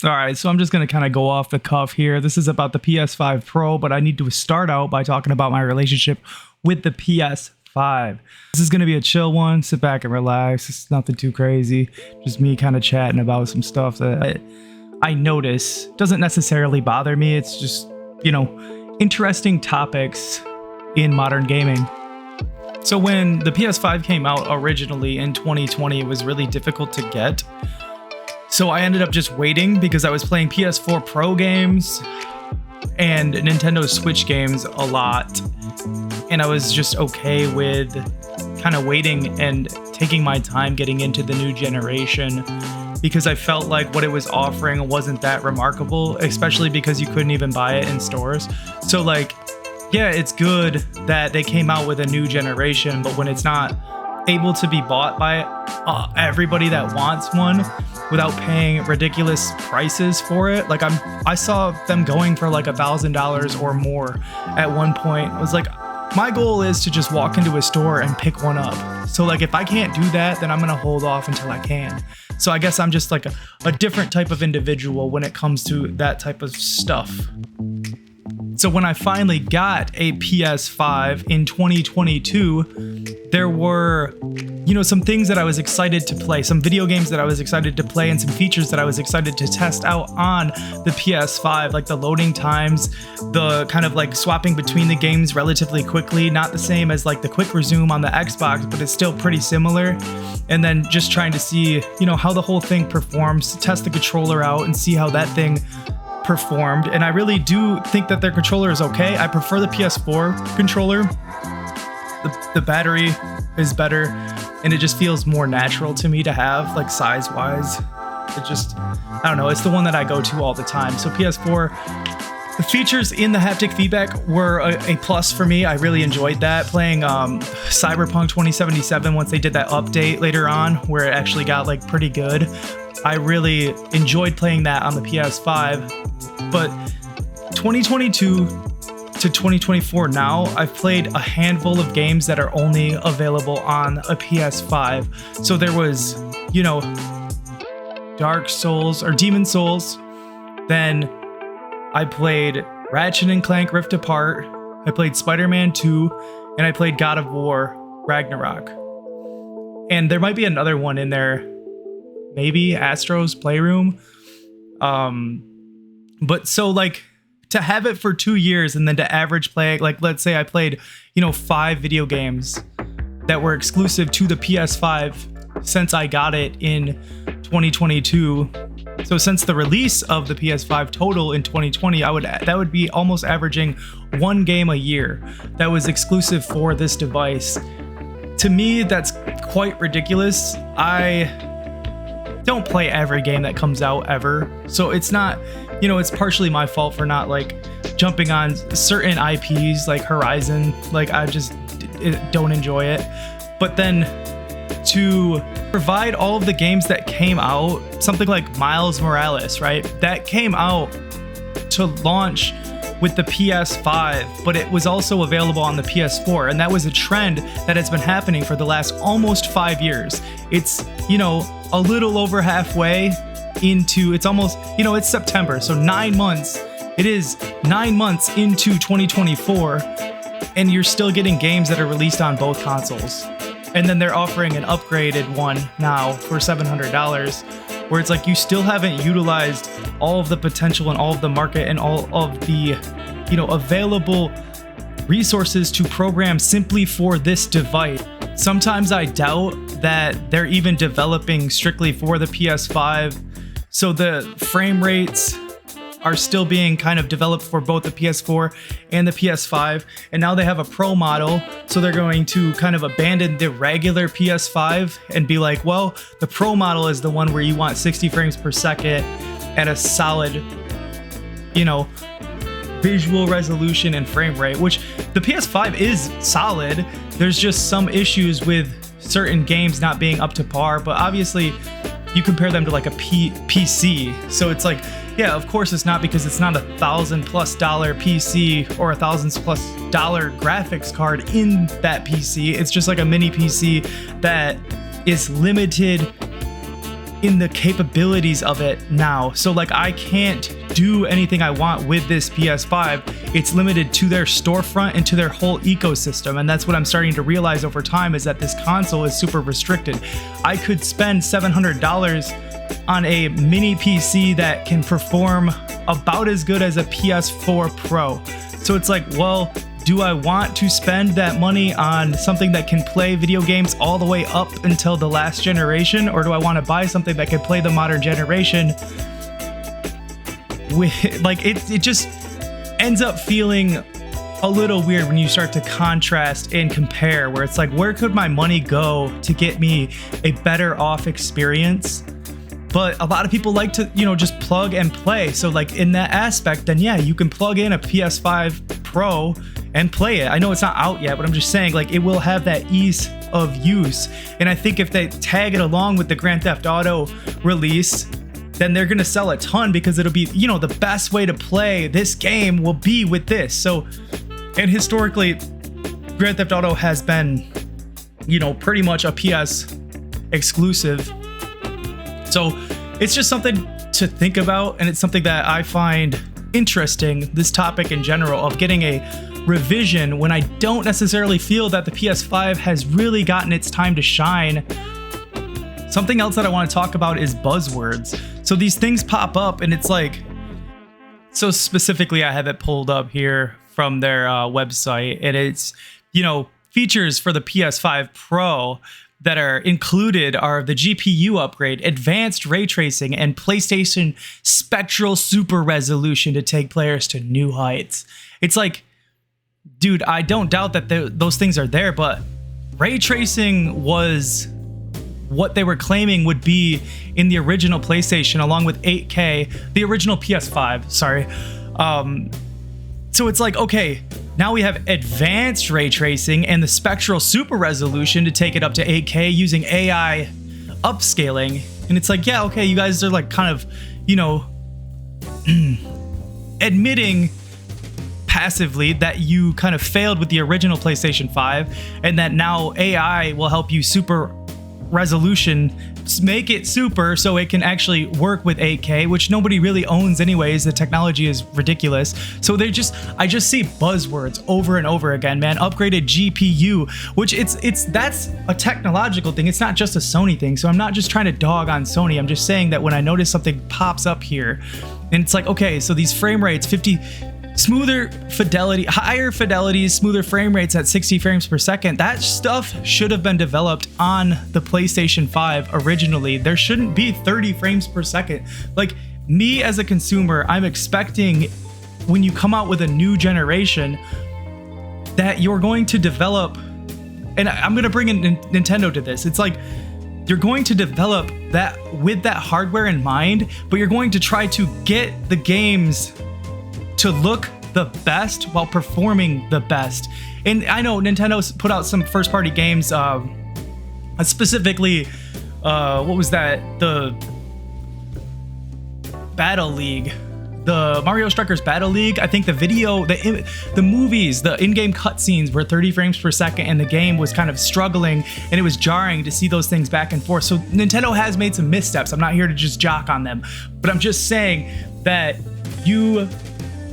All right, so I'm just going to kind of go off the cuff here. This is about the PS5 Pro, but I need to start out by talking about my relationship with the PS5. This is going to be a chill one. Sit back and relax. It's nothing too crazy. Just me kind of chatting about some stuff that I notice. Doesn't necessarily bother me. It's just, interesting topics in modern gaming. So when the PS5 came out originally in 2020, it was really difficult to get. So I ended up just waiting because I was playing PS4 Pro games and Nintendo Switch games a lot. And I was just okay with kind of waiting and taking my time getting into the new generation because I felt like what it was offering wasn't that remarkable, especially because you couldn't even buy it in stores. So yeah, it's good that they came out with a new generation, but when it's not able to be bought by everybody that wants one without paying ridiculous prices for it, I saw them going for like $1,000 or more at one point. I was like, my goal is to just walk into a store and pick one up. So if I can't do that, then I'm gonna hold off until I can. So I guess I'm just like a different type of individual when it comes to that type of stuff. So when I finally got a PS5 in 2022, there were, some things that I was excited to play, some video games that I was excited to play, and some features that I was excited to test out on the PS5, like the loading times, the kind of swapping between the games relatively quickly, not the same as the quick resume on the Xbox, but it's still pretty similar. And then just trying to see, how the whole thing performs, test the controller out and see how that thing performed. And I really do think that their controller is okay. I prefer the PS4 controller. The battery is better and it just feels more natural to me to have, size wise. It just, I don't know, it's the one that I go to all the time. So PS4, the features in the haptic feedback were a plus for me. I really enjoyed that. Playing Cyberpunk 2077 once they did that update later on where it actually got pretty good. I really enjoyed playing that on the PS5, but 2022 to 2024 now, I've played a handful of games that are only available on a PS5. So there was, Dark Souls or Demon Souls. Then I played Ratchet and Clank Rift Apart. I played Spider-Man 2, and I played God of War Ragnarok. And there might be another one in there. Maybe Astro's Playroom. But so to have it for 2 years and then to average play, let's say I played, 5 video games that were exclusive to the PS5 since I got it in 2022. So since the release of the PS5 total in 2020, that would be almost averaging 1 game a year that was exclusive for this device. To me, that's quite ridiculous. I don't play every game that comes out ever, so it's not, it's partially my fault for not jumping on certain IPs like Horizon. I just don't enjoy it. But then to provide all of the games that came out, something like Miles Morales, right? That came out to launch with the PS5, but it was also available on the PS4, and that was a trend that has been happening for the last almost 5 years. It's, a little over halfway into, it's almost, it's September, so 9 months. It is 9 months into 2024, and you're still getting games that are released on both consoles. And then they're offering an upgraded one now for $700, where it's you still haven't utilized all of the potential and all of the market and all of the, available resources to program simply for this device. Sometimes I doubt that they're even developing strictly for the PS5. So the frame rates are still being kind of developed for both the PS4 and the PS5. And now they have a Pro model. So they're going to kind of abandon the regular PS5 and be like, well, the Pro model is the one where you want 60 frames per second at a solid, visual resolution and frame rate, which the PS5 is solid. There's just some issues with certain games not being up to par, but obviously you compare them to a PC. So it's yeah, of course it's not, because it's not $1,000+ PC or $1,000+ graphics card in that PC. It's just a mini PC that is limited in the capabilities of it now. So like I can't do anything I want with this PS5. It's limited to their storefront and to their whole ecosystem. And that's what I'm starting to realize over time, is that this console is super restricted. I could spend $700 on a mini PC that can perform about as good as a PS4 Pro. So it's like, well, do I want to spend that money on something that can play video games all the way up until the last generation? Or do I want to buy something that can play the modern generation? With, like, it just ends up feeling a little weird when you start to contrast and compare, where it's like, where could my money go to get me a better off experience? But a lot of people like to, just plug and play. So like in that aspect, then yeah, you can plug in a PS5 Pro and play it. I know it's not out yet, but I'm just saying, like, it will have that ease of use. And I think if they tag it along with the Grand Theft Auto release, then they're gonna sell a ton, because it'll be, the best way to play this game will be with this. So, and historically, Grand Theft Auto has been, pretty much a PS exclusive. So it's just something to think about, and it's something that I find interesting, this topic in general of getting a revision when I don't necessarily feel that the PS5 has really gotten its time to shine. Something else that I want to talk about is buzzwords. So these things pop up, and it's like, so specifically I have it pulled up here from their website, and it's, features for the PS5 Pro that are included are the GPU upgrade, advanced ray tracing, and PlayStation spectral super resolution to take players to new heights. It's like, dude, I don't doubt that those things are there, but ray tracing was what they were claiming would be in the original PlayStation, along with 8K, the original PS5, sorry. So it's like, okay, now we have advanced ray tracing and the spectral super resolution to take it up to 8K using AI upscaling. And it's like, yeah, okay, you guys are like kind of, admitting passively that you kind of failed with the original PlayStation 5, and that now AI will help you super resolution, make it super so it can actually work with 8K, which nobody really owns anyways. The technology is ridiculous. So I just see buzzwords over and over again, man. Upgraded GPU, which that's a technological thing. It's not just a Sony thing. So I'm not just trying to dog on Sony. I'm just saying that when I notice something pops up here, and it's like, okay, so these frame rates, 50, smoother fidelity, higher fidelities, smoother frame rates at 60 frames per second. That stuff should have been developed on the PlayStation 5 originally. There shouldn't be 30 frames per second. Like, me as a consumer, I'm expecting when you come out with a new generation that you're going to develop, and I'm going to bring in Nintendo to this. It's like, you're going to develop that with that hardware in mind, but you're going to try to get the games to look the best while performing the best. And I know Nintendo's put out some first-party games, specifically, what was that? The Battle League, the Mario Strikers Battle League. I think the video, the movies, the in-game cutscenes were 30 frames per second, and the game was kind of struggling, and it was jarring to see those things back and forth. So Nintendo has made some missteps. I'm not here to just jock on them, but I'm just saying that you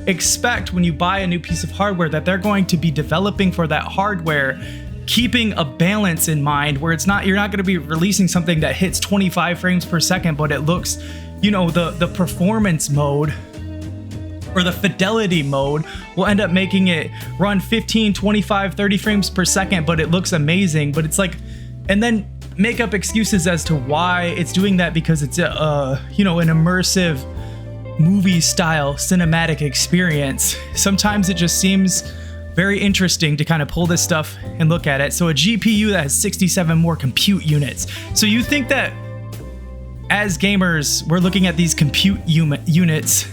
expect when you buy a new piece of hardware that they're going to be developing for that hardware, keeping a balance in mind, where it's not, you're not going to be releasing something that hits 25 frames per second, but it looks, the performance mode or the fidelity mode will end up making it run 15, 25, 30 frames per second, but it looks amazing. But it's like, and then make up excuses as to why it's doing that, because it's an immersive movie style cinematic experience. Sometimes it just seems very interesting to kind of pull this stuff and look at it. So a GPU that has 67 more compute units. So you think that as gamers, we're looking at these compute units,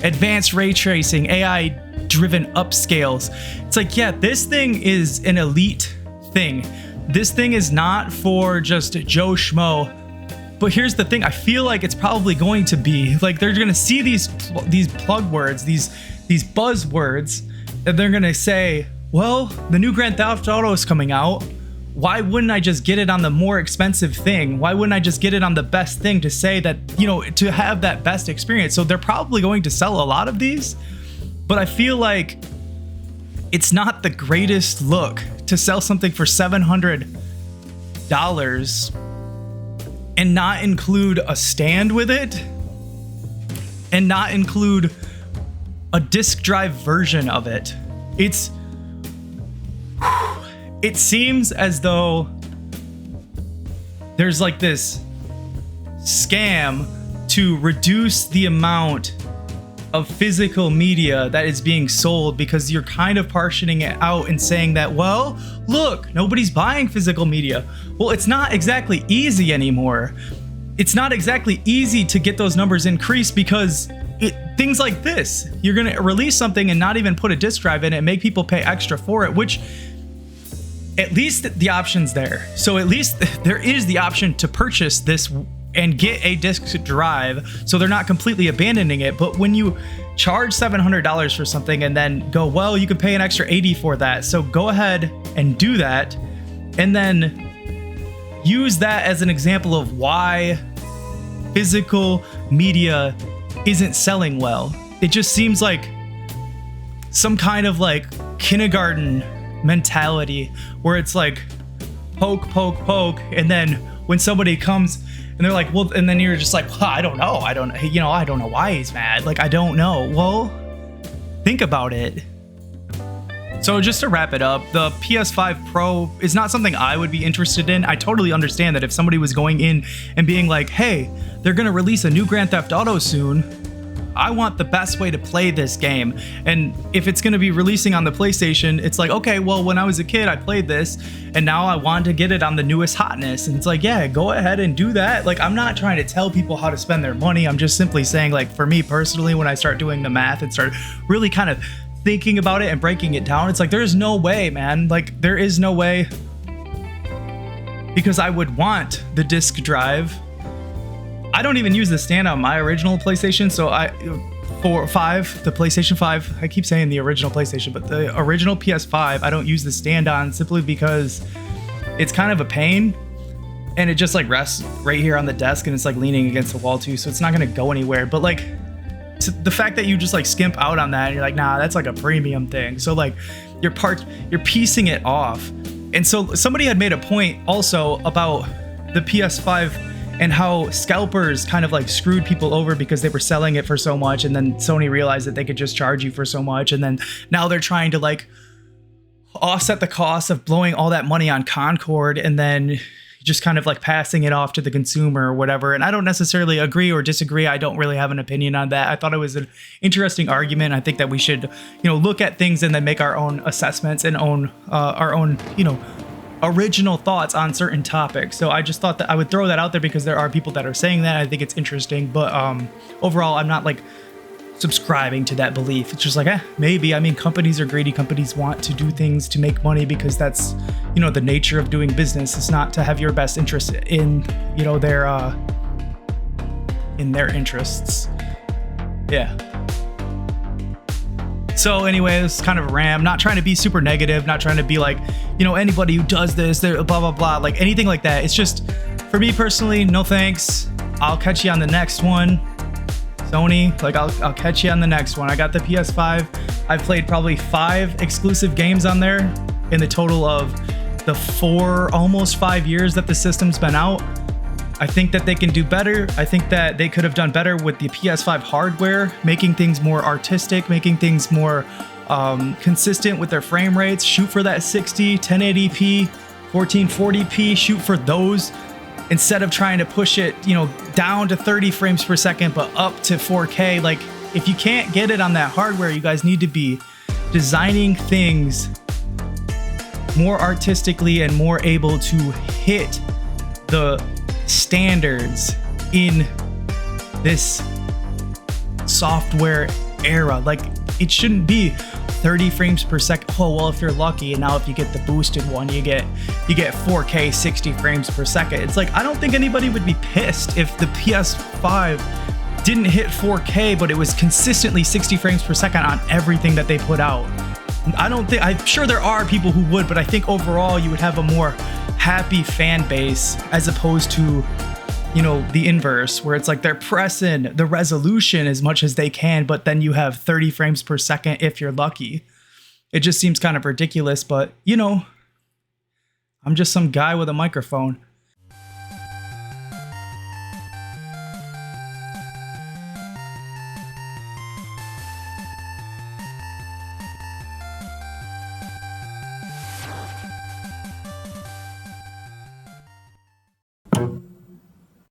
advanced ray tracing, AI driven upscales. It's like, yeah, this thing is an elite thing. This thing is not for just Joe Schmo. But here's the thing, I feel like it's probably going to be like, they're going to see these plug words, these buzzwords, and they're going to say, well, the new Grand Theft Auto is coming out. why wouldn't I just get it on the more expensive thing? Why wouldn't I just get it on the best thing to say that, you know, to have that best experience? So they're probably going to sell a lot of these, but I feel like it's not the greatest look to sell something for $700 and not include a stand with it and not include a disk drive version of it. It seems as though there's like this scam to reduce the amount of physical media that is being sold, because you're kind of partitioning it out and saying that, well, look, nobody's buying physical media. Well, it's not exactly easy anymore. It's not exactly easy to get those numbers increased, because things like this, you're going to release something and not even put a disk drive in it and make people pay extra for it, which at least the option's there. So at least there is the option to purchase this and get a disk drive, so they're not completely abandoning it. But when you charge $700 for something and then go, well, you could pay an extra $80 for that, so go ahead and do that, and then use that as an example of why physical media isn't selling well. It just seems like some kind of like kindergarten mentality where it's like poke, and then when somebody comes and they're like, well, and then you're just like, well, I don't know why he's mad. Like, I don't know. Well, think about it. So just to wrap it up, the PS5 Pro is not something I would be interested in. I totally understand that if somebody was going in and being like, hey, they're going to release a new Grand Theft Auto soon, I want the best way to play this game. And if it's going to be releasing on the PlayStation, it's like, okay, well, when I was a kid, I played this and now I want to get it on the newest hotness. And it's like, yeah, go ahead and do that. Like, I'm not trying to tell people how to spend their money. I'm just simply saying, like, for me personally, when I start doing the math and start really kind of thinking about it and breaking it down, it's like, there's no way, man. Like, there is no way, because I would want the disc drive. I don't even use the stand on my original PlayStation, so the PlayStation 5, I keep saying the original PlayStation, but the original PS5, I don't use the stand on simply because it's kind of a pain, and it just like rests right here on the desk, and it's like leaning against the wall too, so it's not gonna go anywhere. But like, the fact that you just like skimp out on that, and you're like, nah, that's like a premium thing. So like, you're piecing it off. And so somebody had made a point also about the PS5 and how scalpers kind of like screwed people over because they were selling it for so much, and then Sony realized that they could just charge you for so much, and then now they're trying to like offset the cost of blowing all that money on Concord and then just kind of like passing it off to the consumer or whatever. And I don't necessarily agree or disagree. I don't really have an opinion on that. I thought it was an interesting argument. I think that we should, look at things and then make our own assessments and our own, original thoughts on certain topics. So I just thought that I would throw that out there because there are people that are saying that. I think it's interesting, but overall, I'm not like subscribing to that belief. It's just like, maybe. I mean, companies are greedy. Companies want to do things to make money because that's, the nature of doing business. It's not to have your best interest in, their interests. Yeah. So anyway, this is kind of a rant. I'm not trying to be super negative, not trying to be like, anybody who does this, they're blah, blah, blah, like anything like that. It's just, for me personally, no thanks. I'll catch you on the next one. Sony, like I'll catch you on the next one. I got the PS5. I've played probably 5 exclusive games on there in the total of the almost 5 years that the system's been out. I think that they can do better. I think that they could have done better with the PS5 hardware, making things more artistic, making things more consistent with their frame rates. Shoot for that 60, 1080p, 1440p, shoot for those instead of trying to push it, down to 30 frames per second, but up to 4K. Like, if you can't get it on that hardware, you guys need to be designing things more artistically and more able to hit the standards in this software era. Like, it shouldn't be 30 frames per second. Oh, well, if you're lucky, and now if you get the boosted one, you get 4K 60 frames per second. It's like, I don't think anybody would be pissed if the PS5 didn't hit 4K, but it was consistently 60 frames per second on everything that they put out. I don't think, I'm sure there are people who would, but I think overall you would have a more happy fan base as opposed to, you know, the inverse, where it's like they're pressing the resolution as much as they can, but then you have 30 frames per second if you're lucky. It just seems kind of ridiculous, but you know, I'm just some guy with a microphone.